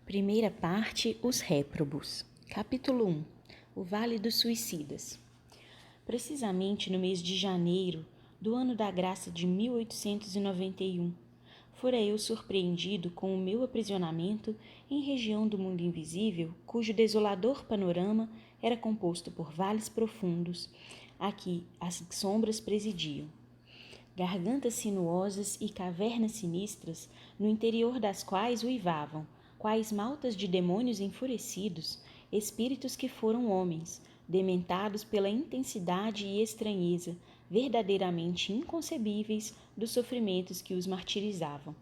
Primeira parte, os réprobos. Capítulo 1. O Vale dos Suicidas. Precisamente no mês de janeiro do ano da graça de 1891, fora eu surpreendido com o meu aprisionamento em região do mundo invisível, cujo desolador panorama era composto por vales profundos, a que as sombras presidiam. Gargantas sinuosas e cavernas sinistras, no interior das quais uivavam, quais maltas de demônios enfurecidos, espíritos que foram homens, dementados pela intensidade e estranheza, verdadeiramente inconcebíveis dos sofrimentos que os martirizavam.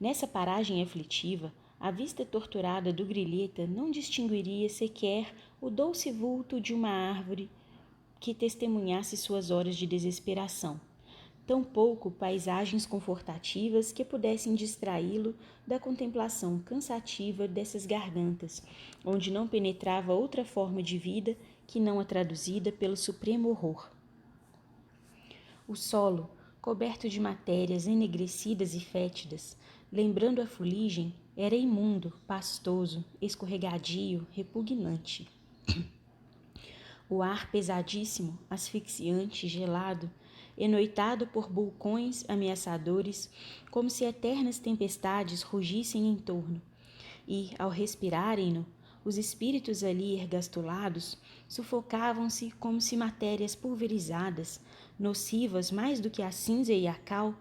Nessa paragem aflitiva, a vista torturada do grilheta não distinguiria sequer o doce vulto de uma árvore que testemunhasse suas horas de desesperação, tampouco paisagens confortativas que pudessem distraí-lo da contemplação cansativa dessas gargantas, onde não penetrava outra forma de vida que não a traduzida pelo supremo horror. O solo, coberto de matérias enegrecidas e fétidas, lembrando a fuligem, era imundo, pastoso, escorregadio, repugnante. O ar pesadíssimo, asfixiante, gelado, enoitado por vulcões ameaçadores, como se eternas tempestades rugissem em torno, e, ao respirarem-no, os espíritos ali ergastulados sufocavam-se como se matérias pulverizadas, nocivas mais do que a cinza e a cal,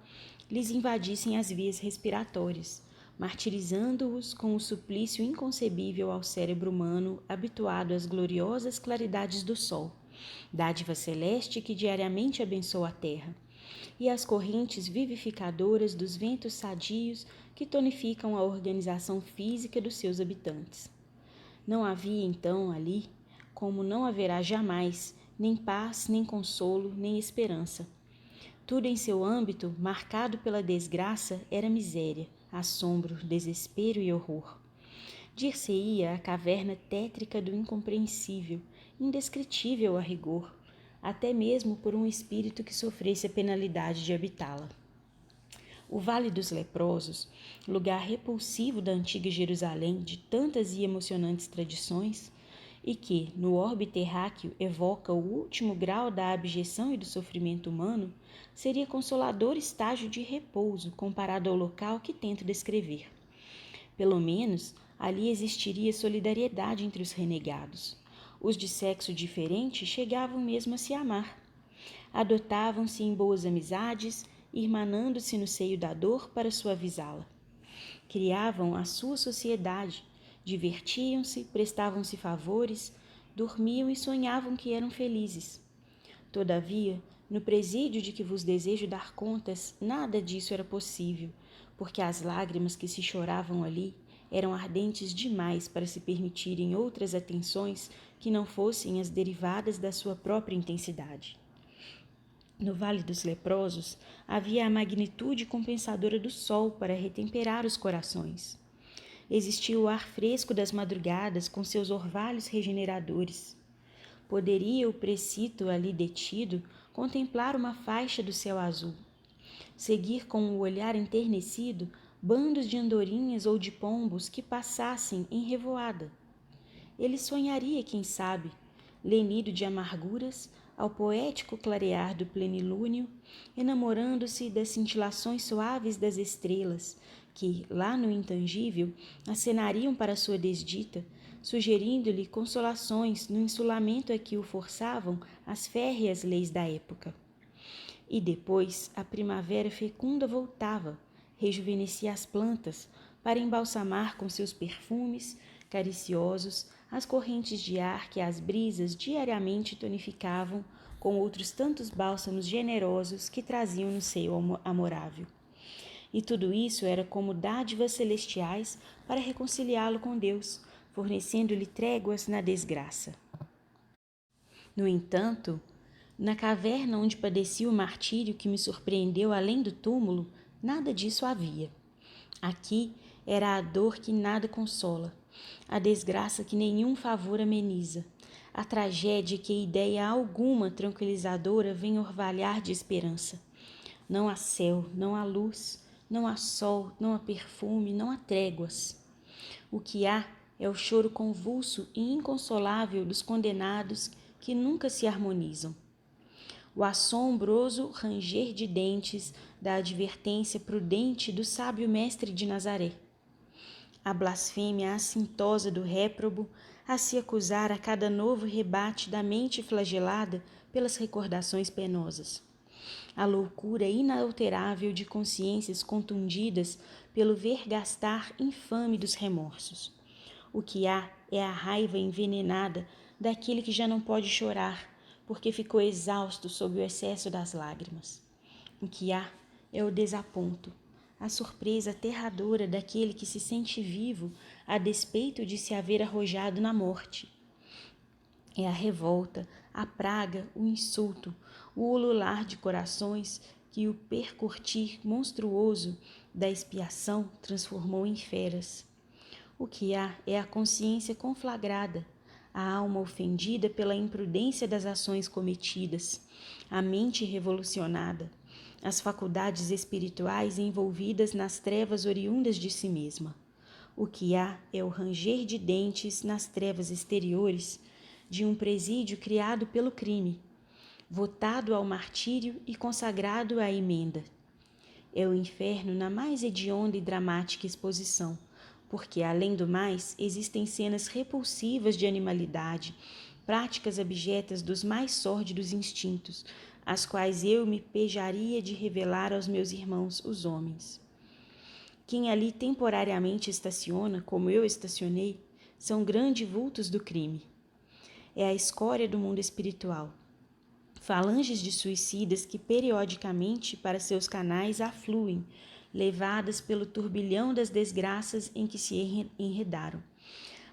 lhes invadissem as vias respiratórias, martirizando-os com o suplício inconcebível ao cérebro humano habituado às gloriosas claridades do sol, dádiva celeste que diariamente abençoa a terra, e às correntes vivificadoras dos ventos sadios que tonificam a organização física dos seus habitantes. Não havia então ali, como não haverá jamais, nem paz, nem consolo, nem esperança. Tudo em seu âmbito, marcado pela desgraça, era miséria, assombro, desespero e horror. Dir-se-ia a caverna tétrica do incompreensível, indescritível a rigor, até mesmo por um espírito que sofresse a penalidade de habitá-la. O Vale dos Leprosos, lugar repulsivo da antiga Jerusalém de tantas e emocionantes tradições, e que, no orbe terráqueo, evoca o último grau da abjeção e do sofrimento humano, seria consolador estágio de repouso comparado ao local que tento descrever. Pelo menos, ali existiria solidariedade entre os renegados. Os de sexo diferente chegavam mesmo a se amar. Adotavam-se em boas amizades, irmanando-se no seio da dor para suavizá-la. Criavam a sua sociedade, divertiam-se, prestavam-se favores, dormiam e sonhavam que eram felizes. Todavia, no presídio de que vos desejo dar contas, nada disso era possível, porque as lágrimas que se choravam ali eram ardentes demais para se permitirem outras atenções que não fossem as derivadas da sua própria intensidade. No Vale dos Leprosos havia a magnitude compensadora do sol para retemperar os corações. Existia o ar fresco das madrugadas com seus orvalhos regeneradores. Poderia o precito ali detido contemplar uma faixa do céu azul, seguir com o olhar enternecido bandos de andorinhas ou de pombos que passassem em revoada. Ele sonharia, quem sabe, lenido de amarguras, ao poético clarear do plenilúnio, enamorando-se das cintilações suaves das estrelas, que, lá no intangível, acenariam para sua desdita, sugerindo-lhe consolações no insulamento a que o forçavam as férreas leis da época. E depois a primavera fecunda voltava, rejuvenescia as plantas, para embalsamar com seus perfumes cariciosos as correntes de ar que as brisas diariamente tonificavam com outros tantos bálsamos generosos que traziam no seio amorável. E tudo isso era como dádivas celestiais para reconciliá-lo com Deus, fornecendo-lhe tréguas na desgraça. No entanto, na caverna onde padeci o martírio que me surpreendeu além do túmulo, nada disso havia. Aqui era a dor que nada consola, a desgraça que nenhum favor ameniza, a tragédia que ideia alguma tranquilizadora vem orvalhar de esperança. Não há céu, não há luz, não há sol, não há perfume, não há tréguas. O que há é o choro convulso e inconsolável dos condenados que nunca se harmonizam. O assombroso ranger de dentes da advertência prudente do sábio mestre de Nazaré. A blasfêmia assintosa do réprobo a se acusar a cada novo rebate da mente flagelada pelas recordações penosas. A loucura inalterável de consciências contundidas pelo vergastar infame dos remorsos. O que há é a raiva envenenada daquele que já não pode chorar, porque ficou exausto sob o excesso das lágrimas. O que há é o desaponto, a surpresa aterradora daquele que se sente vivo a despeito de se haver arrojado na morte. É a revolta, a praga, o insulto, o ulular de corações que o percurtir monstruoso da expiação transformou em feras. O que há é a consciência conflagrada, a alma ofendida pela imprudência das ações cometidas, a mente revolucionada, as faculdades espirituais envolvidas nas trevas oriundas de si mesma. O que há é o ranger de dentes nas trevas exteriores de um presídio criado pelo crime, votado ao martírio e consagrado à emenda. É o inferno na mais hedionda e dramática exposição, porque, além do mais, existem cenas repulsivas de animalidade, práticas abjetas dos mais sórdidos instintos, as quais eu me pejaria de revelar aos meus irmãos, os homens. Quem ali temporariamente estaciona, como eu estacionei, são grandes vultos do crime. É a escória do mundo espiritual. Falanges de suicidas que periodicamente para seus canais afluem, levadas pelo turbilhão das desgraças em que se enredaram,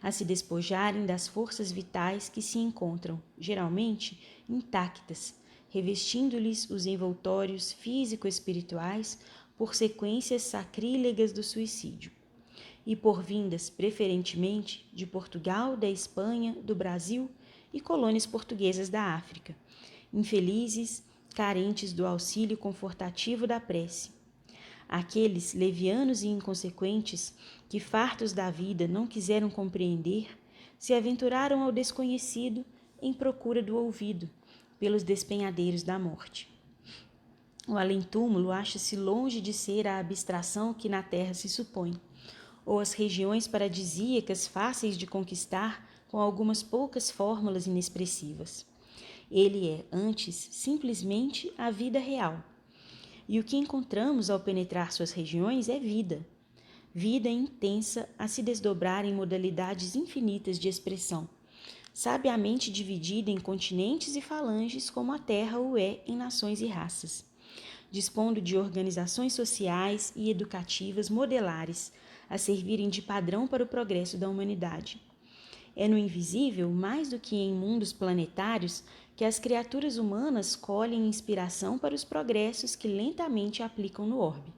a se despojarem das forças vitais que se encontram, geralmente, intactas, revestindo-lhes os envoltórios físico-espirituais por sequências sacrílegas do suicídio, e por vindas, preferentemente, de Portugal, da Espanha, do Brasil e colônias portuguesas da África, infelizes, carentes do auxílio confortativo da prece. Aqueles levianos e inconsequentes que, fartos da vida, não quiseram compreender, se aventuraram ao desconhecido em procura do ouvido, pelos despenhadeiros da morte. O além-túmulo acha-se longe de ser a abstração que na terra se supõe, ou as regiões paradisíacas fáceis de conquistar com algumas poucas fórmulas inexpressivas. Ele é, antes, simplesmente a vida real. E o que encontramos ao penetrar suas regiões é vida. Vida intensa a se desdobrar em modalidades infinitas de expressão, sabiamente dividida em continentes e falanges como a Terra o é em nações e raças, dispondo de organizações sociais e educativas modelares a servirem de padrão para o progresso da humanidade. É no invisível, mais do que em mundos planetários, que as criaturas humanas colhem inspiração para os progressos que lentamente aplicam no orbe.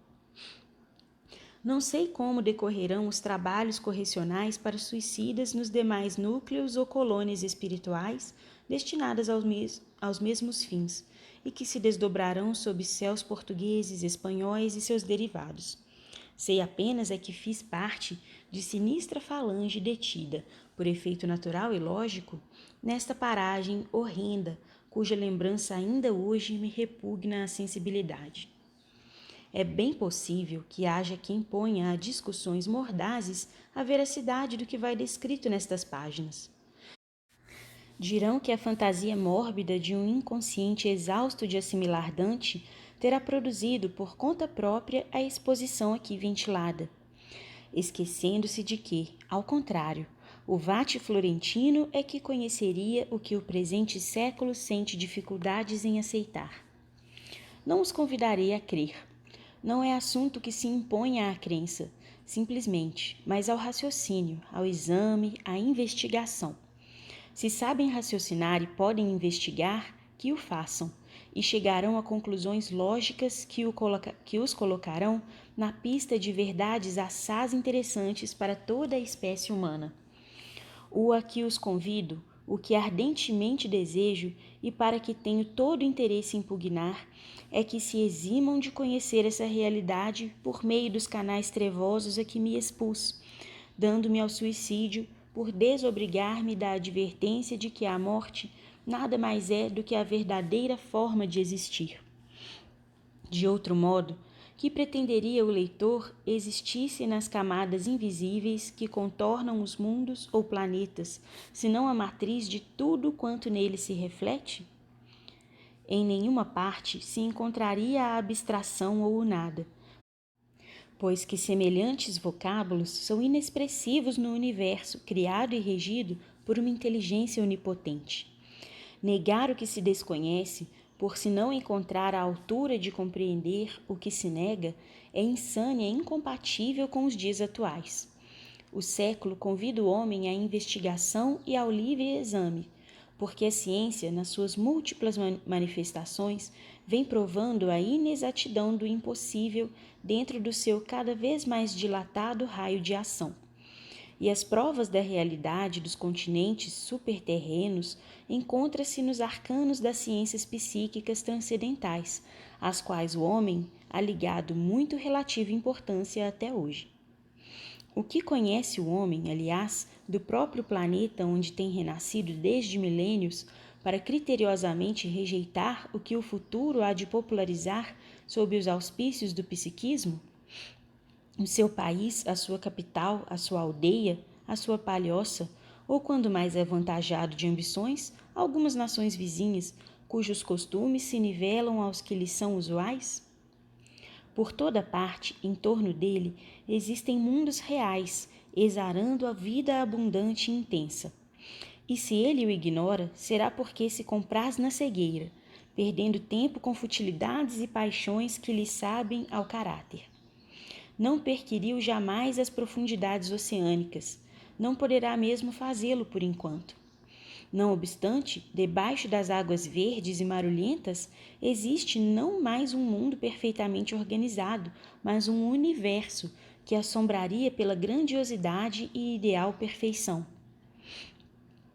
Não sei como decorrerão os trabalhos correcionais para suicidas nos demais núcleos ou colônias espirituais destinadas aos mesmos fins e que se desdobrarão sob céus portugueses, espanhóis e seus derivados. Sei apenas é que fiz parte de sinistra falange detida, por efeito natural e lógico, nesta paragem horrenda, cuja lembrança ainda hoje me repugna a sensibilidade. É bem possível que haja quem ponha a discussões mordazes a veracidade do que vai descrito nestas páginas. Dirão que a fantasia mórbida de um inconsciente exausto de assimilar Dante terá produzido por conta própria a exposição aqui ventilada, esquecendo-se de que, ao contrário, o vate florentino é que conheceria o que o presente século sente dificuldades em aceitar. Não os convidarei a crer. Não é assunto que se imponha à crença, simplesmente, mas ao raciocínio, ao exame, à investigação. Se sabem raciocinar e podem investigar, que o façam, e chegarão a conclusões lógicas que os colocarão na pista de verdades assaz interessantes para toda a espécie humana. O a que os convido, o que ardentemente desejo e para que tenho todo o interesse em impugnar, é que se eximam de conhecer essa realidade por meio dos canais trevosos a que me expus, dando-me ao suicídio por desobrigar-me da advertência de que a morte nada mais é do que a verdadeira forma de existir. De outro modo, que pretenderia o leitor existisse nas camadas invisíveis que contornam os mundos ou planetas, senão a matriz de tudo quanto nele se reflete? Em nenhuma parte se encontraria a abstração ou o nada, pois que semelhantes vocábulos são inexpressivos no universo criado e regido por uma inteligência onipotente. Negar o que se desconhece, por se não encontrar a altura de compreender o que se nega, é insânia incompatível com os dias atuais. O século convida o homem à investigação e ao livre exame, porque a ciência, nas suas múltiplas manifestações, vem provando a inexatidão do impossível dentro do seu cada vez mais dilatado raio de ação. E as provas da realidade dos continentes superterrenos encontram-se nos arcanos das ciências psíquicas transcendentais, às quais o homem há ligado muito relativa importância até hoje. O que conhece o homem, aliás, do próprio planeta onde tem renascido desde milênios, para criteriosamente rejeitar o que o futuro há de popularizar sob os auspícios do psiquismo? O seu país, a sua capital, a sua aldeia, a sua palhoça, ou quando mais avantajado de ambições, algumas nações vizinhas, cujos costumes se nivelam aos que lhe são usuais? Por toda parte, em torno dele, existem mundos reais, exarando a vida abundante e intensa. E se ele o ignora, será porque se compraz na cegueira, perdendo tempo com futilidades e paixões que lhe sabem ao caráter. Não perquiriu jamais as profundidades oceânicas, não poderá mesmo fazê-lo por enquanto. Não obstante, debaixo das águas verdes e marulhentas, existe não mais um mundo perfeitamente organizado, mas um universo que assombraria pela grandiosidade e ideal perfeição.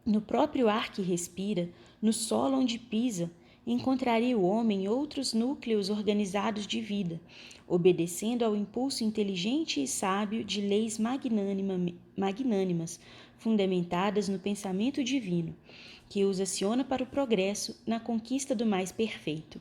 No próprio ar que respira, no solo onde pisa, encontraria o homem outros núcleos organizados de vida, obedecendo ao impulso inteligente e sábio de leis magnânimas, fundamentadas no pensamento divino, que os aciona para o progresso na conquista do mais perfeito.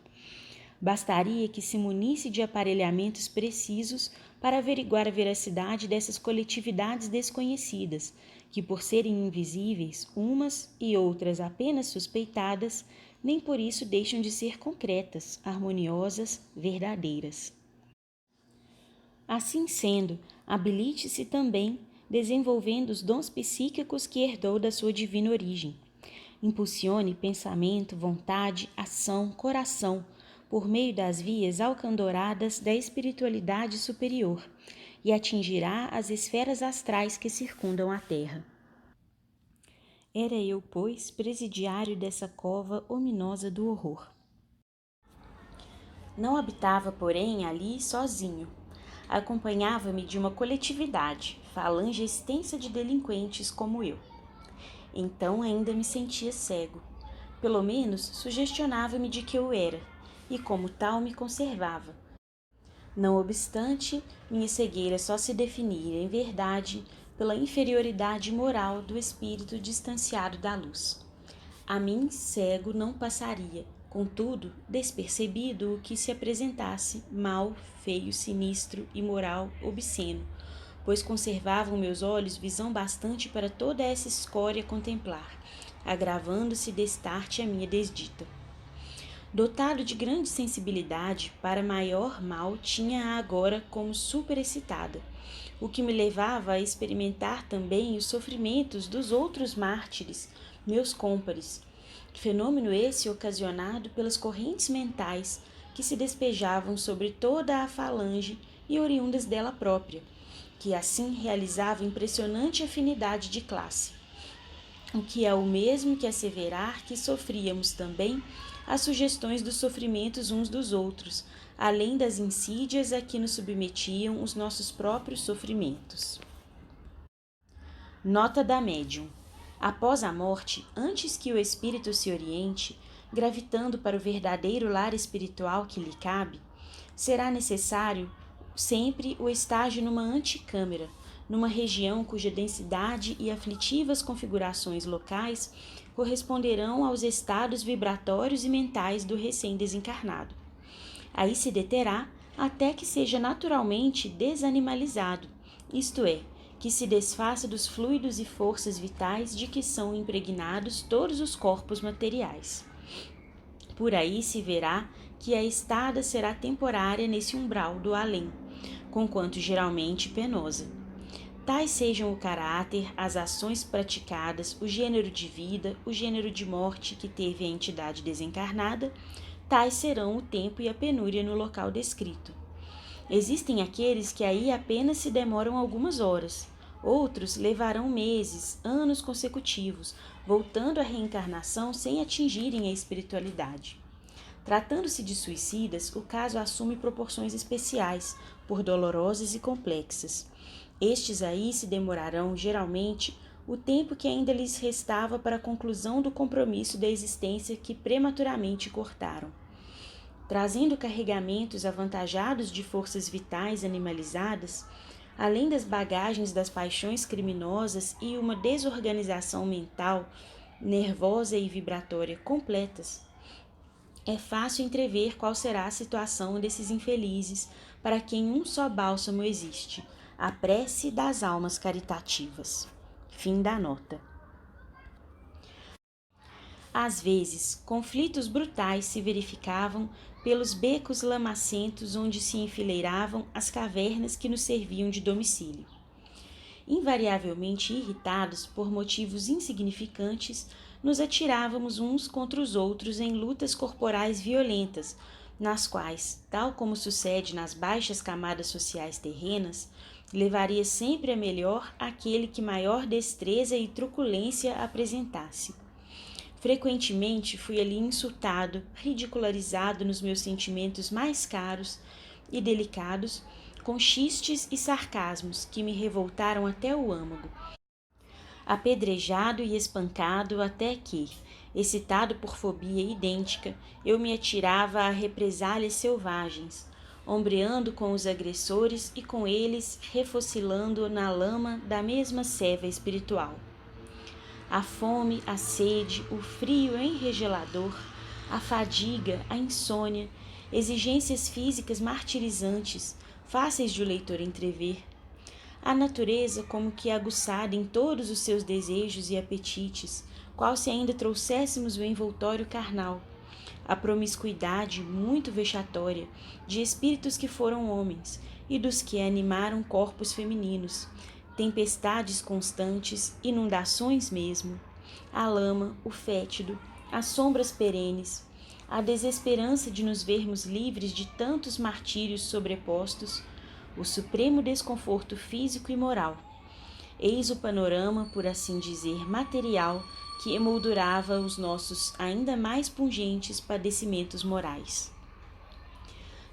Bastaria que se munisse de aparelhamentos precisos para averiguar a veracidade dessas coletividades desconhecidas, que, por serem invisíveis, umas e outras apenas suspeitadas, nem por isso deixam de ser concretas, harmoniosas, verdadeiras. Assim sendo, habilite-se também, desenvolvendo os dons psíquicos que herdou da sua divina origem. Impulsione pensamento, vontade, ação, coração, por meio das vias alcandoradas da espiritualidade superior, e atingirá as esferas astrais que circundam a Terra. Era eu, pois, presidiário dessa cova ominosa do horror. Não habitava, porém, ali sozinho. Acompanhava-me de uma coletividade, falange extensa de delinquentes como eu. Então ainda me sentia cego. Pelo menos sugestionava-me de que eu era, e como tal me conservava. Não obstante, minha cegueira só se definia, em verdade, pela inferioridade moral do espírito distanciado da luz. A mim, cego, não passaria, contudo, despercebido o que se apresentasse, mau, feio, sinistro, imoral, obsceno, pois conservavam meus olhos visão bastante para toda essa escória contemplar, agravando-se destarte a minha desdita. Dotado de grande sensibilidade, para maior mal tinha-a agora como superexcitada, o que me levava a experimentar também os sofrimentos dos outros mártires, meus cômpares, fenômeno esse ocasionado pelas correntes mentais que se despejavam sobre toda a falange e oriundas dela própria, que assim realizava impressionante afinidade de classe, o que é o mesmo que asseverar que sofríamos também as sugestões dos sofrimentos uns dos outros, além das insídias a que nos submetiam os nossos próprios sofrimentos. Nota da médium. Após a morte, antes que o espírito se oriente, gravitando para o verdadeiro lar espiritual que lhe cabe, será necessário sempre o estágio numa anticâmara, numa região cuja densidade e aflitivas configurações locais corresponderão aos estados vibratórios e mentais do recém-desencarnado. Aí se deterá até que seja naturalmente desanimalizado, isto é, que se desfaça dos fluidos e forças vitais de que são impregnados todos os corpos materiais. Por aí se verá que a estada será temporária nesse umbral do além, conquanto geralmente penosa. Tais sejam o caráter, as ações praticadas, o gênero de vida, o gênero de morte que teve a entidade desencarnada, tais serão o tempo e a penúria no local descrito. Existem aqueles que aí apenas se demoram algumas horas, outros levarão meses, anos consecutivos, voltando à reencarnação sem atingirem a espiritualidade. Tratando-se de suicidas, o caso assume proporções especiais, por dolorosas e complexas. Estes aí se demorarão, geralmente, o tempo que ainda lhes restava para a conclusão do compromisso da existência que prematuramente cortaram. Trazendo carregamentos avantajados de forças vitais animalizadas, além das bagagens das paixões criminosas e uma desorganização mental, nervosa e vibratória completas, é fácil entrever qual será a situação desses infelizes para quem um só bálsamo existe, a prece das almas caritativas. Fim da nota. Às vezes, conflitos brutais se verificavam pelos becos lamacentos onde se enfileiravam as cavernas que nos serviam de domicílio. Invariavelmente irritados por motivos insignificantes, nos atirávamos uns contra os outros em lutas corporais violentas, nas quais, tal como sucede nas baixas camadas sociais terrenas, levaria sempre a melhor aquele que maior destreza e truculência apresentasse. Frequentemente fui ali insultado, ridicularizado nos meus sentimentos mais caros e delicados, com xistes e sarcasmos que me revoltaram até o âmago. Apedrejado e espancado até que, excitado por fobia idêntica, eu me atirava a represálias selvagens, ombreando com os agressores e com eles refocilando na lama da mesma ceva espiritual. A fome, a sede, o frio enregelador, a fadiga, a insônia, exigências físicas martirizantes, fáceis de o leitor entrever. A natureza como que aguçada em todos os seus desejos e apetites, qual se ainda trouxéssemos o envoltório carnal. A promiscuidade muito vexatória de espíritos que foram homens e dos que animaram corpos femininos, tempestades constantes, inundações mesmo, a lama, o fétido, as sombras perenes, a desesperança de nos vermos livres de tantos martírios sobrepostos, o supremo desconforto físico e moral. Eis o panorama, por assim dizer, material que emoldurava os nossos ainda mais pungentes padecimentos morais.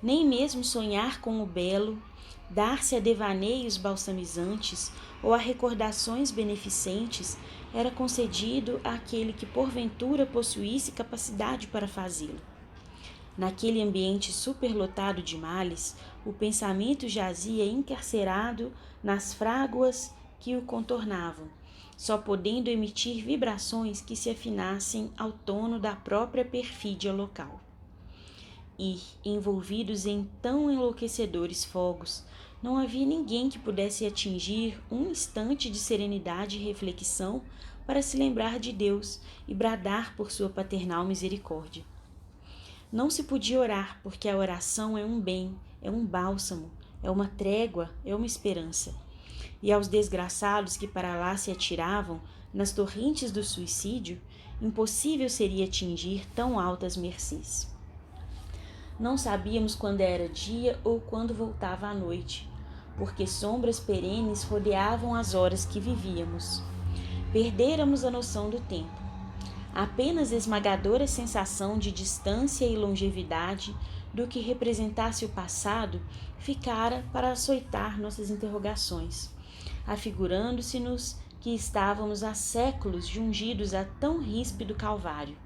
Nem mesmo sonhar com o belo, dar-se a devaneios balsamizantes ou a recordações beneficentes era concedido àquele que porventura possuísse capacidade para fazê-lo. Naquele ambiente superlotado de males, o pensamento jazia encarcerado nas fráguas que o contornavam, só podendo emitir vibrações que se afinassem ao tono da própria perfídia local. E, envolvidos em tão enlouquecedores fogos, não havia ninguém que pudesse atingir um instante de serenidade e reflexão para se lembrar de Deus e bradar por sua paternal misericórdia. Não se podia orar, porque a oração é um bem, é um bálsamo, é uma trégua, é uma esperança. E aos desgraçados que para lá se atiravam, nas torrentes do suicídio, impossível seria atingir tão altas mercês. Não sabíamos quando era dia ou quando voltava a noite, porque sombras perenes rodeavam as horas que vivíamos. Perdêramos a noção do tempo. Apenas esmagadora sensação de distância e longevidade do que representasse o passado ficara para açoitar nossas interrogações, afigurando-se-nos que estávamos há séculos jungidos a tão ríspido calvário.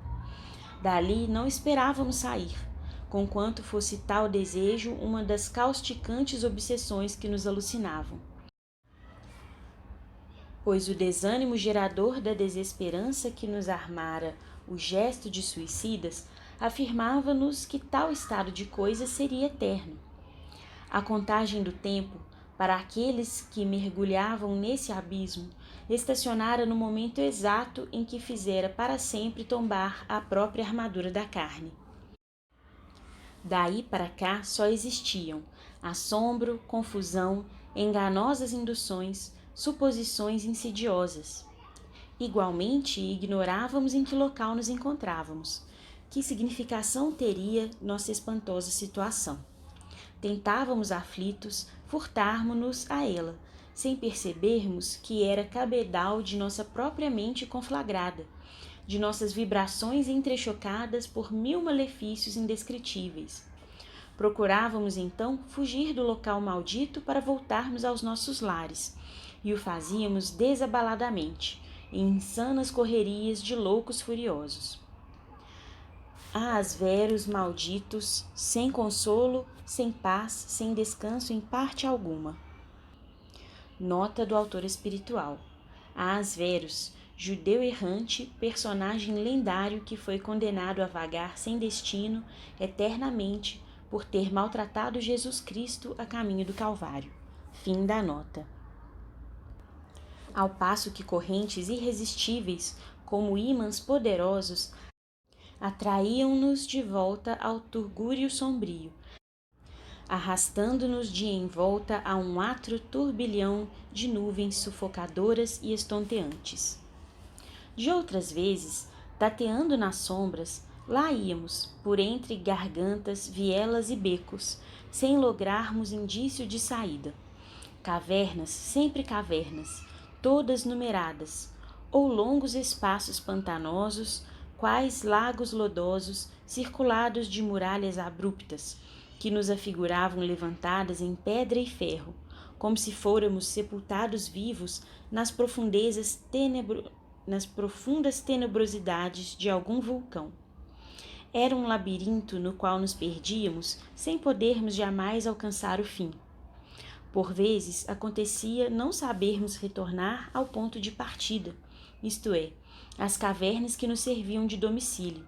Dali não esperávamos sair, conquanto fosse tal desejo uma das causticantes obsessões que nos alucinavam. pois o desânimo gerador da desesperança que nos armara o gesto de suicidas afirmava-nos que tal estado de coisas seria eterno. A contagem do tempo, para aqueles que mergulhavam nesse abismo, estacionara no momento exato em que fizera para sempre tombar a própria armadura da carne. Daí para cá só existiam assombro, confusão, enganosas induções, suposições insidiosas. Igualmente, ignorávamos em que local nos encontrávamos, que significação teria nossa espantosa situação. Tentávamos aflitos furtarmos-nos a ela, sem percebermos que era cabedal de nossa própria mente conflagrada, de nossas vibrações entrechocadas por 1000 malefícios indescritíveis. Procurávamos então fugir do local maldito para voltarmos aos nossos lares, e o fazíamos desabaladamente, em insanas correrias de loucos furiosos. Veros malditos, sem consolo, sem paz, sem descanso em parte alguma. Nota do autor espiritual. Veros, judeu errante, personagem lendário que foi condenado a vagar sem destino eternamente por ter maltratado Jesus Cristo a caminho do Calvário. Fim da nota. Ao passo que correntes irresistíveis, como ímãs poderosos, atraíam-nos de volta ao turgúrio sombrio, arrastando-nos de envolta a um atro turbilhão de nuvens sufocadoras e estonteantes. De outras vezes, tateando nas sombras, lá íamos, por entre gargantas, vielas e becos, sem lograrmos indício de saída. Cavernas, sempre cavernas, todas numeradas, ou longos espaços pantanosos, quais lagos lodosos, circulados de muralhas abruptas, que nos afiguravam levantadas em pedra e ferro, como se fôramos sepultados vivos nas profundas tenebrosidades de algum vulcão. Era um labirinto no qual nos perdíamos sem podermos jamais alcançar o fim. Por vezes acontecia não sabermos retornar ao ponto de partida, isto é, às cavernas que nos serviam de domicílio,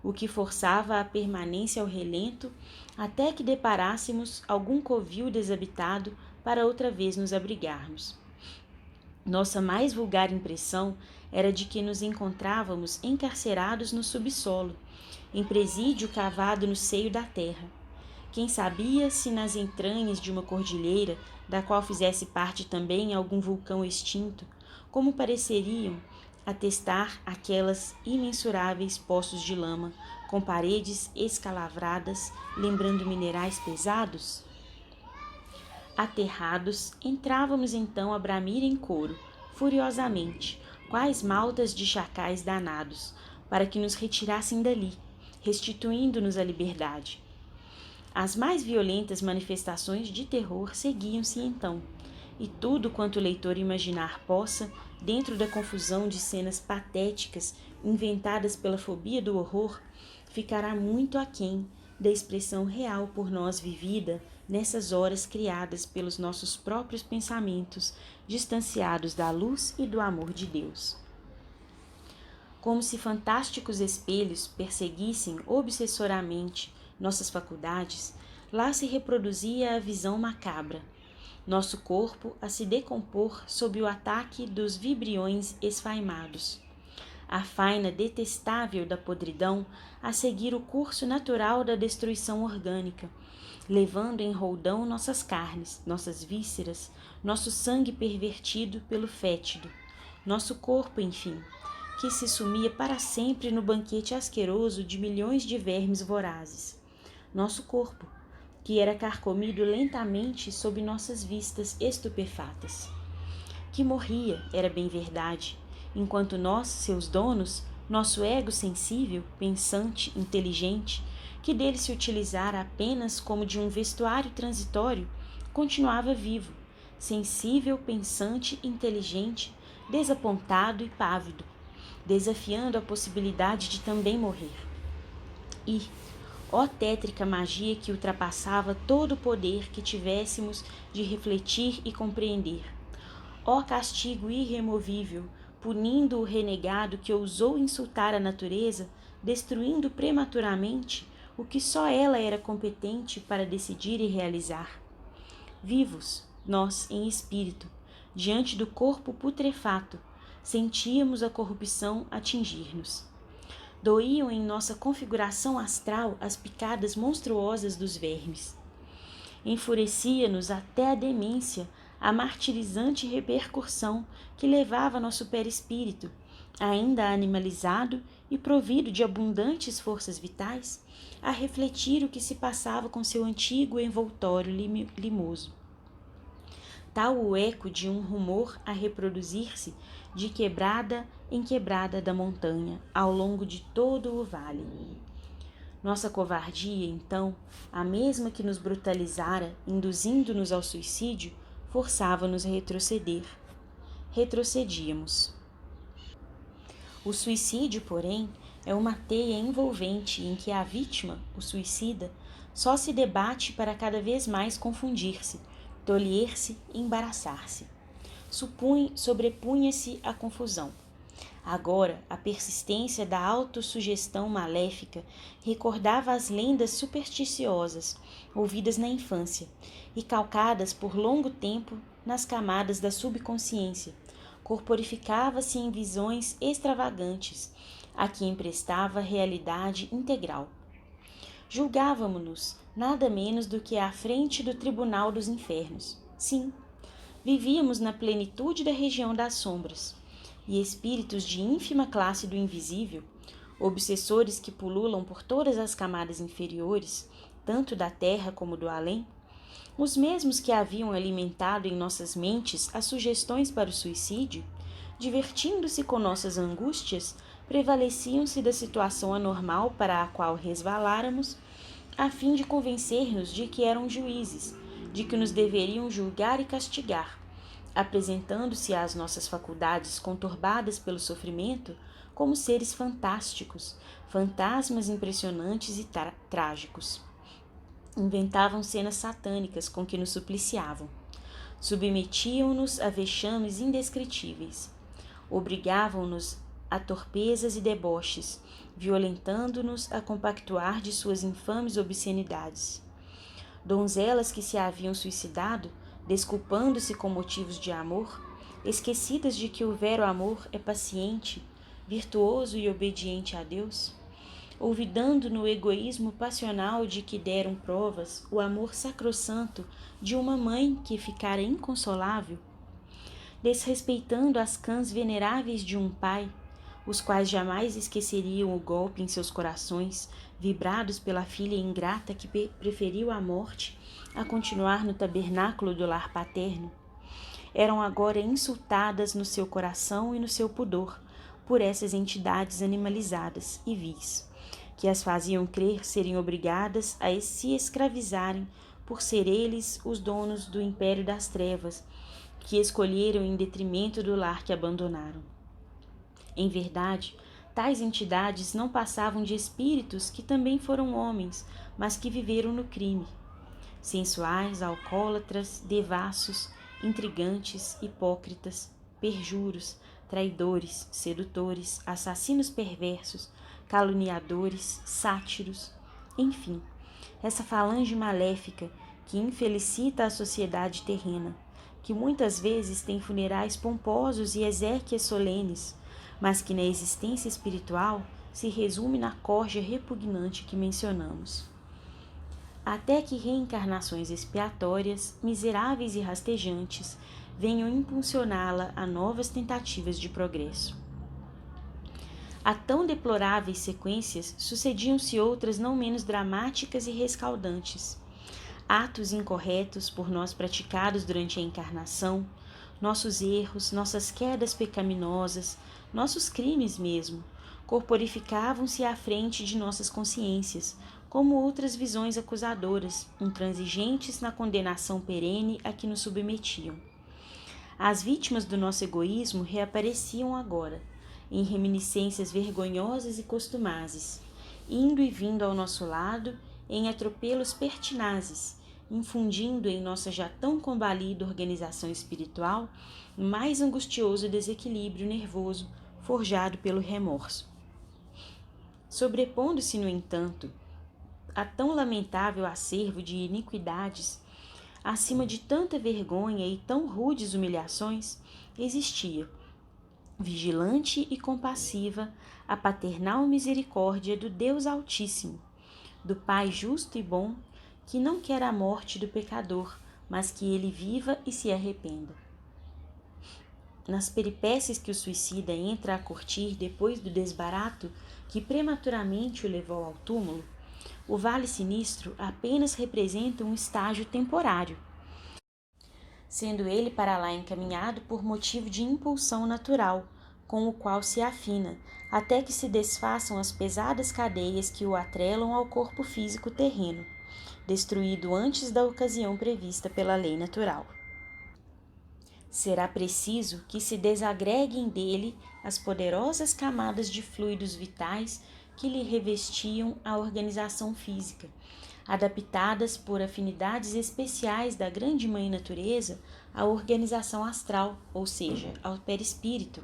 o que forçava a permanência ao relento até que deparássemos algum covil desabitado para outra vez nos abrigarmos. Nossa mais vulgar impressão era de que nos encontrávamos encarcerados no subsolo, em presídio cavado no seio da terra. Quem sabia se nas entranhas de uma cordilheira, da qual fizesse parte também algum vulcão extinto, como pareceriam atestar aquelas imensuráveis poços de lama, com paredes escalavradas, lembrando minerais pesados? Aterrados, entrávamos então a bramir em coro, furiosamente, quais maltas de chacais danados, para que nos retirassem dali, restituindo-nos a liberdade. As mais violentas manifestações de terror seguiam-se então, e tudo quanto o leitor imaginar possa, dentro da confusão de cenas patéticas inventadas pela fobia do horror, ficará muito aquém da expressão real por nós vivida nessas horas criadas pelos nossos próprios pensamentos, distanciados da luz e do amor de Deus. Como se fantásticos espelhos perseguissem obsessoramente nossas faculdades, lá se reproduzia a visão macabra. Nosso corpo a se decompor sob o ataque dos vibriões esfaimados. A faina detestável da podridão a seguir o curso natural da destruição orgânica, levando em roldão nossas carnes, nossas vísceras, nosso sangue pervertido pelo fétido, nosso corpo, enfim, que se sumia para sempre no banquete asqueroso de milhões de vermes vorazes. Nosso corpo, que era carcomido lentamente sob nossas vistas estupefatas. Que morria, era bem verdade, enquanto nós, seus donos, nosso ego sensível, pensante, inteligente, que dele se utilizara apenas como de um vestuário transitório, continuava vivo, sensível, pensante, inteligente, desapontado e pávido, desafiando a possibilidade de também morrer. E, ó tétrica magia que ultrapassava todo o poder que tivéssemos de refletir e compreender, Ó castigo irremovível, punindo o renegado que ousou insultar a natureza, destruindo prematuramente o que só ela era competente para decidir e realizar. Vivos, nós em espírito, diante do corpo putrefato, sentíamos a corrupção atingir-nos. Doíam em nossa configuração astral as picadas monstruosas dos vermes. Enfurecia-nos até a demência a martirizante repercussão que levava nosso perispírito, ainda animalizado e provido de abundantes forças vitais, a refletir o que se passava com seu antigo envoltório limoso. Tal o eco de um rumor a reproduzir-se de quebrada em quebrada da montanha, ao longo de todo o vale. Nossa covardia, então, a mesma que nos brutalizara, induzindo-nos ao suicídio, forçava-nos a retroceder. Retrocedíamos. O suicídio, porém, é uma teia envolvente em que a vítima, o suicida, só se debate para cada vez mais confundir-se, tolher-se e embaraçar-se. Sobrepunha-se a confusão. Agora, a persistência da autossugestão maléfica recordava as lendas supersticiosas, ouvidas na infância, e calcadas por longo tempo nas camadas da subconsciência. Corporificava-se em visões extravagantes, a que emprestava realidade integral. Julgávamo-nos nada menos do que à frente do tribunal dos infernos. Sim, vivíamos na plenitude da região das sombras, e espíritos de ínfima classe do invisível, obsessores que pululam por todas as camadas inferiores, tanto da terra como do além, os mesmos que haviam alimentado em nossas mentes as sugestões para o suicídio, divertindo-se com nossas angústias, prevaleciam-se da situação anormal para a qual resvaláramos, a fim de convencer-nos de que eram juízes, de que nos deveriam julgar e castigar, apresentando-se às nossas faculdades conturbadas pelo sofrimento como seres fantásticos, fantasmas impressionantes e trágicos. Inventavam cenas satânicas com que nos supliciavam. Submetiam-nos a vexames indescritíveis. Obrigavam-nos a torpezas e deboches, violentando-nos a compactuar de suas infames obscenidades. Donzelas que se haviam suicidado, desculpando-se com motivos de amor, esquecidas de que o vero amor é paciente, virtuoso e obediente a Deus, olvidando no egoísmo passional de que deram provas o amor sacrossanto de uma mãe que ficara inconsolável, desrespeitando as cãs veneráveis de um pai, os quais jamais esqueceriam o golpe em seus corações, vibrados pela filha ingrata que preferiu a morte a continuar no tabernáculo do lar paterno, eram agora insultadas no seu coração e no seu pudor por essas entidades animalizadas e vis, que as faziam crer serem obrigadas a se escravizarem por ser eles os donos do império das trevas, que escolheram em detrimento do lar que abandonaram. Em verdade, tais entidades não passavam de espíritos que também foram homens, mas que viveram no crime. Sensuais, alcoólatras, devassos, intrigantes, hipócritas, perjuros, traidores, sedutores, assassinos perversos, caluniadores, sátiros, enfim, essa falange maléfica que infelicita a sociedade terrena, que muitas vezes tem funerais pomposos e exérquias solenes, mas que na existência espiritual se resume na corja repugnante que mencionamos. Até que reencarnações expiatórias, miseráveis e rastejantes, venham impulsioná-la a novas tentativas de progresso. A tão deploráveis sequências sucediam-se outras não menos dramáticas e rescaldantes. Atos incorretos por nós praticados durante a encarnação, nossos erros, nossas quedas pecaminosas, nossos crimes mesmo, corporificavam-se à frente de nossas consciências, como outras visões acusadoras, intransigentes na condenação perene a que nos submetiam. As vítimas do nosso egoísmo reapareciam agora, em reminiscências vergonhosas e costumazes, indo e vindo ao nosso lado em atropelos pertinazes, infundindo em nossa já tão combalida organização espiritual o mais angustioso desequilíbrio nervoso forjado pelo remorso. Sobrepondo-se, no entanto, a tão lamentável acervo de iniquidades, acima de tanta vergonha e tão rudes humilhações, existia, vigilante e compassiva, a paternal misericórdia do Deus Altíssimo, do Pai justo e bom, que não quer a morte do pecador, mas que ele viva e se arrependa. Nas peripécias que o suicida entra a curtir depois do desbarato que prematuramente o levou ao túmulo, o vale sinistro apenas representa um estágio temporário, sendo ele para lá encaminhado por motivo de impulsão natural, com o qual se afina, até que se desfaçam as pesadas cadeias que o atrelam ao corpo físico terreno, destruído antes da ocasião prevista pela lei natural. Será preciso que se desagreguem dele as poderosas camadas de fluidos vitais que lhe revestiam a organização física, adaptadas por afinidades especiais da grande mãe natureza à organização astral, ou seja, ao perispírito,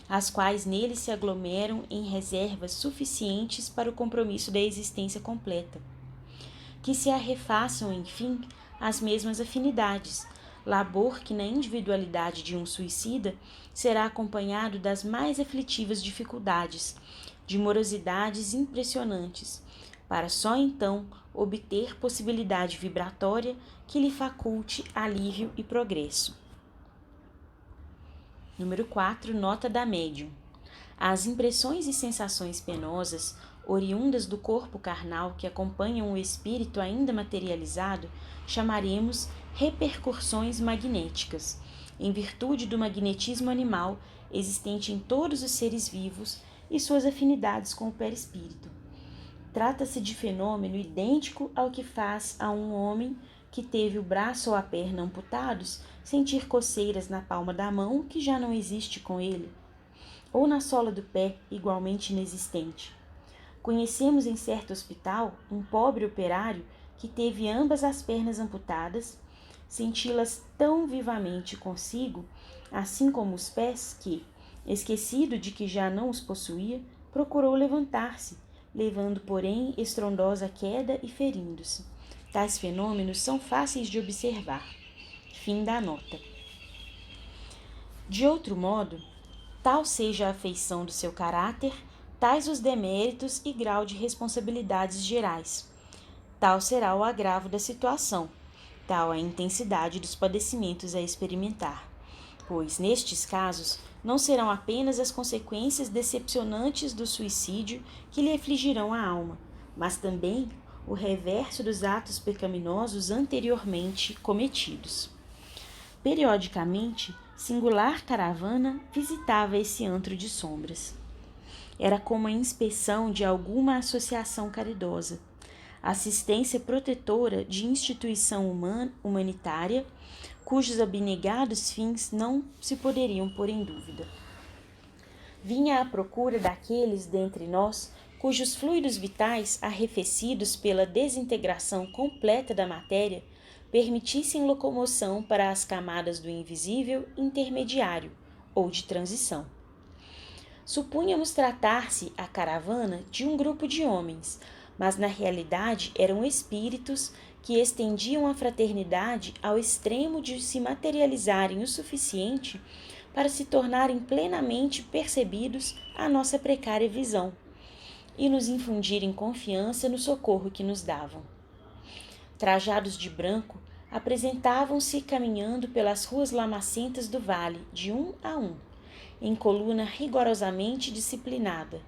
as quais nele se aglomeram em reservas suficientes para o compromisso da existência completa. Que se arrefaçam, enfim, as mesmas afinidades, labor que na individualidade de um suicida será acompanhado das mais aflitivas dificuldades, de morosidades impressionantes, para só então obter possibilidade vibratória que lhe faculte alívio e progresso. Número 4. Nota da médium. As impressões e sensações penosas, oriundas do corpo carnal que acompanham o espírito ainda materializado, chamaremos repercussões magnéticas, em virtude do magnetismo animal existente em todos os seres vivos e suas afinidades com o perispírito. Trata-se de fenômeno idêntico ao que faz a um homem que teve o braço ou a perna amputados sentir coceiras na palma da mão que já não existe com ele, ou na sola do pé, igualmente inexistente. Conhecemos em certo hospital um pobre operário que teve ambas as pernas amputadas, senti-las tão vivamente consigo, assim como os pés, que, esquecido de que já não os possuía, procurou levantar-se, levando, porém, estrondosa queda e ferindo-se. Tais fenômenos são fáceis de observar. Fim da nota. De outro modo, tal seja a feição do seu caráter, tais os deméritos e grau de responsabilidades gerais. Tal será o agravo da situação, tal a intensidade dos padecimentos a experimentar, pois, nestes casos, não serão apenas as consequências decepcionantes do suicídio que lhe afligirão a alma, mas também o reverso dos atos pecaminosos anteriormente cometidos. Periodicamente, singular caravana visitava esse antro de sombras. Era como a inspeção de alguma associação caridosa, assistência protetora de instituição humanitária, cujos abnegados fins não se poderiam pôr em dúvida. Vinha à procura daqueles dentre nós cujos fluidos vitais, arrefecidos pela desintegração completa da matéria, permitissem locomoção para as camadas do invisível intermediário ou de transição. Supunhamos tratar-se a caravana de um grupo de homens, mas na realidade eram espíritos que estendiam a fraternidade ao extremo de se materializarem o suficiente para se tornarem plenamente percebidos à nossa precária visão e nos infundirem confiança no socorro que nos davam. Trajados de branco, apresentavam-se caminhando pelas ruas lamacentas do vale, de um a um, em coluna rigorosamente disciplinada,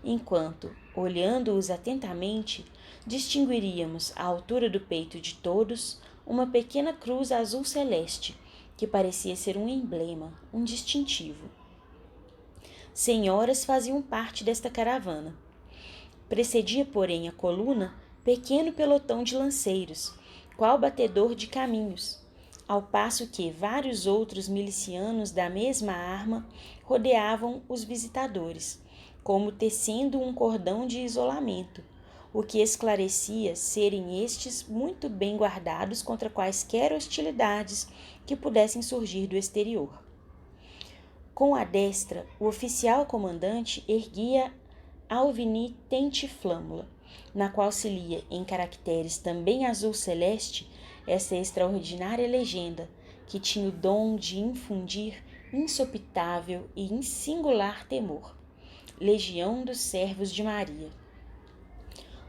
enquanto, olhando-os atentamente, distinguiríamos à altura do peito de todos uma pequena cruz azul celeste, que parecia ser um emblema, um distintivo. Senhoras faziam parte desta caravana. Precedia, porém, a coluna pequeno pelotão de lanceiros, qual batedor de caminhos, ao passo que vários outros milicianos da mesma arma rodeavam os visitadores, como tecendo um cordão de isolamento, o que esclarecia serem estes muito bem guardados contra quaisquer hostilidades que pudessem surgir do exterior. Com a destra, o oficial comandante erguia alvinitente flâmula, na qual se lia, em caracteres também azul celeste, essa extraordinária legenda, que tinha o dom de infundir insopitável e singular temor: Legião dos Servos de Maria.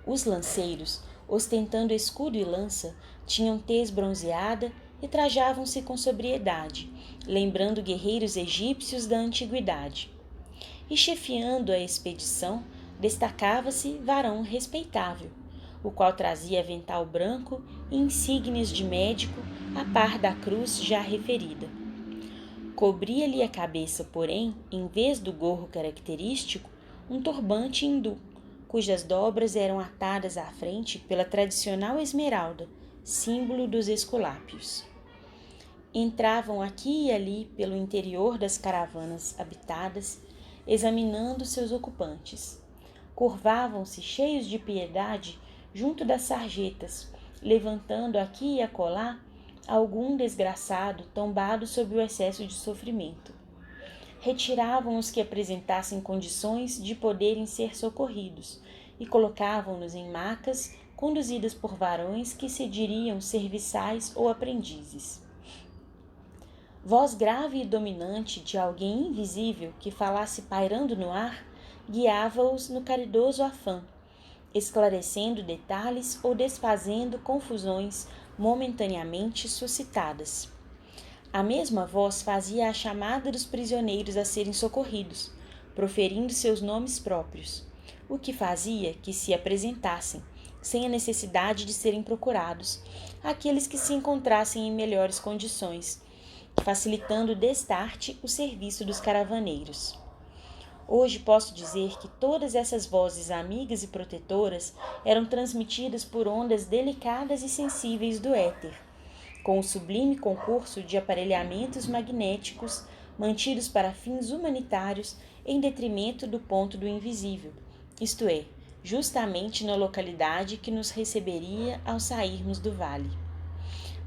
Os lanceiros, ostentando escudo e lança, tinham tez bronzeada e trajavam-se com sobriedade, lembrando guerreiros egípcios da antiguidade. E chefiando a expedição, destacava-se varão respeitável, o qual trazia avental branco e insígnias de médico a par da cruz já referida. Cobria-lhe a cabeça, porém, em vez do gorro característico, um turbante hindu, cujas dobras eram atadas à frente pela tradicional esmeralda, símbolo dos esculápios. Entravam aqui e ali pelo interior das caravanas habitadas, examinando seus ocupantes. Curvavam-se cheios de piedade junto das sarjetas, levantando aqui e acolá algum desgraçado tombado sob o excesso de sofrimento. Retiravam os que apresentassem condições de poderem ser socorridos e colocavam-nos em macas conduzidas por varões que se diriam serviçais ou aprendizes. Voz grave e dominante de alguém invisível que falasse pairando no ar guiava-os no caridoso afã, esclarecendo detalhes ou desfazendo confusões momentaneamente suscitadas. A mesma voz fazia a chamada dos prisioneiros a serem socorridos, proferindo seus nomes próprios, o que fazia que se apresentassem, sem a necessidade de serem procurados, aqueles que se encontrassem em melhores condições, facilitando destarte o serviço dos caravaneiros. Hoje posso dizer que todas essas vozes amigas e protetoras eram transmitidas por ondas delicadas e sensíveis do éter, com o sublime concurso de aparelhamentos magnéticos mantidos para fins humanitários em detrimento do ponto do invisível, isto é, justamente na localidade que nos receberia ao sairmos do vale.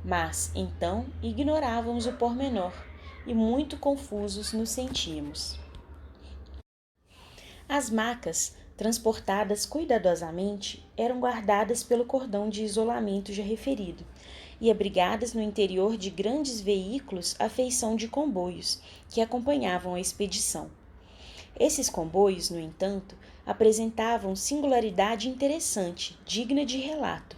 Mas, então, ignorávamos o pormenor e muito confusos nos sentíamos. As macas, transportadas cuidadosamente, eram guardadas pelo cordão de isolamento já referido e abrigadas no interior de grandes veículos à feição de comboios que acompanhavam a expedição. Esses comboios, no entanto, apresentavam singularidade interessante, digna de relato.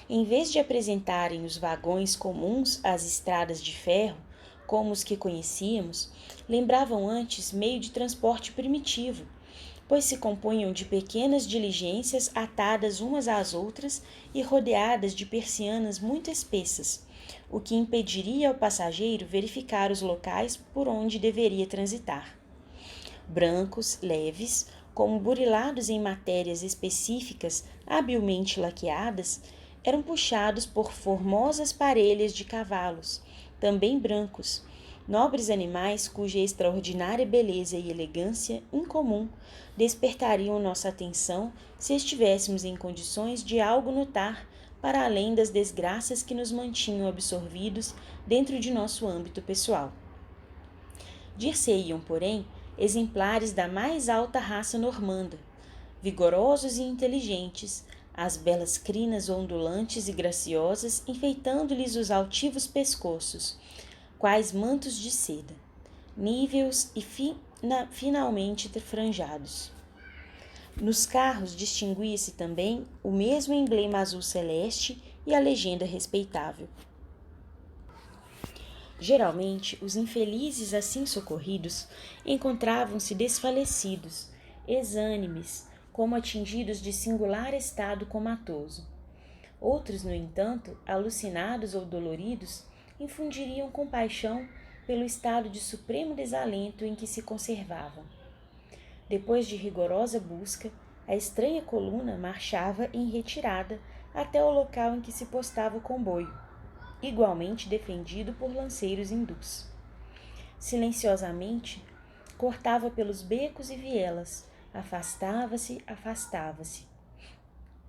Em vez de apresentarem os vagões comuns às estradas de ferro, como os que conhecíamos, lembravam antes meio de transporte primitivo, pois se compunham de pequenas diligências atadas umas às outras e rodeadas de persianas muito espessas, o que impediria ao passageiro verificar os locais por onde deveria transitar. Brancos, leves, como burilados em matérias específicas habilmente laqueadas, eram puxados por formosas parelhas de cavalos, também brancos, nobres animais cuja extraordinária beleza e elegância incomum despertariam nossa atenção se estivéssemos em condições de algo notar para além das desgraças que nos mantinham absorvidos dentro de nosso âmbito pessoal. Dir-se-iam, porém, exemplares da mais alta raça normanda, vigorosos e inteligentes, as belas crinas ondulantes e graciosas enfeitando-lhes os altivos pescoços, quais mantos de seda, níveos e finalmente franjados. Nos carros distinguia-se também o mesmo emblema azul celeste e a legenda respeitável. Geralmente, os infelizes assim socorridos encontravam-se desfalecidos, exânimes, como atingidos de singular estado comatoso. Outros, no entanto, alucinados ou doloridos, infundiriam compaixão pelo estado de supremo desalento em que se conservavam. Depois de rigorosa busca, a estranha coluna marchava em retirada até o local em que se postava o comboio, igualmente defendido por lanceiros hindus. Silenciosamente, cortava pelos becos e vielas, afastava-se,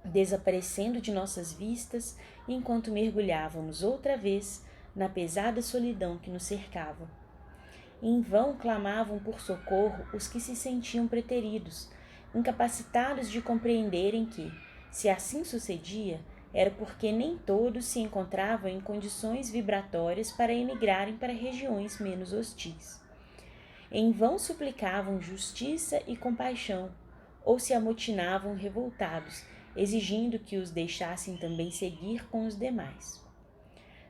desaparecendo de nossas vistas enquanto mergulhávamos outra vez na pesada solidão que nos cercava. Em vão clamavam por socorro os que se sentiam preteridos, incapacitados de compreenderem que, se assim sucedia, era porque nem todos se encontravam em condições vibratórias para emigrarem para regiões menos hostis. Em vão suplicavam justiça e compaixão, ou se amotinavam revoltados, exigindo que os deixassem também seguir com os demais.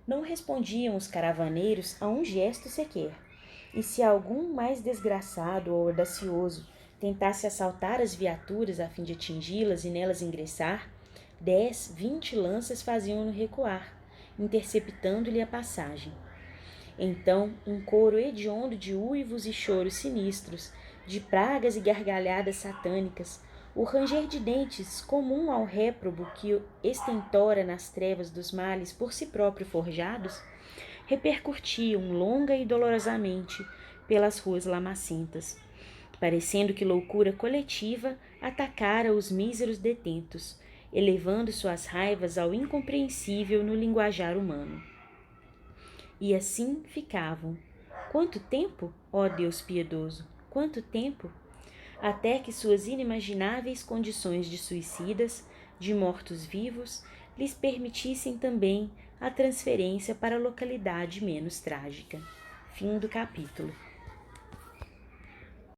Não respondiam os caravaneiros a um gesto sequer, e se algum mais desgraçado ou audacioso tentasse assaltar as viaturas a fim de atingi-las e nelas ingressar, 10, 20 lanças faziam-no recuar, interceptando-lhe a passagem. Então, um coro hediondo de uivos e choros sinistros, de pragas e gargalhadas satânicas, o ranger de dentes comum ao réprobo que estentora nas trevas dos males por si próprio forjados, repercutiam longa e dolorosamente pelas ruas lamacentas, parecendo que loucura coletiva atacara os míseros detentos, elevando suas raivas ao incompreensível no linguajar humano. E assim ficavam. Quanto tempo, ó Deus piedoso, quanto tempo? Até que suas inimagináveis condições de suicidas, de mortos-vivos, lhes permitissem também a transferência para a localidade menos trágica. Fim do capítulo.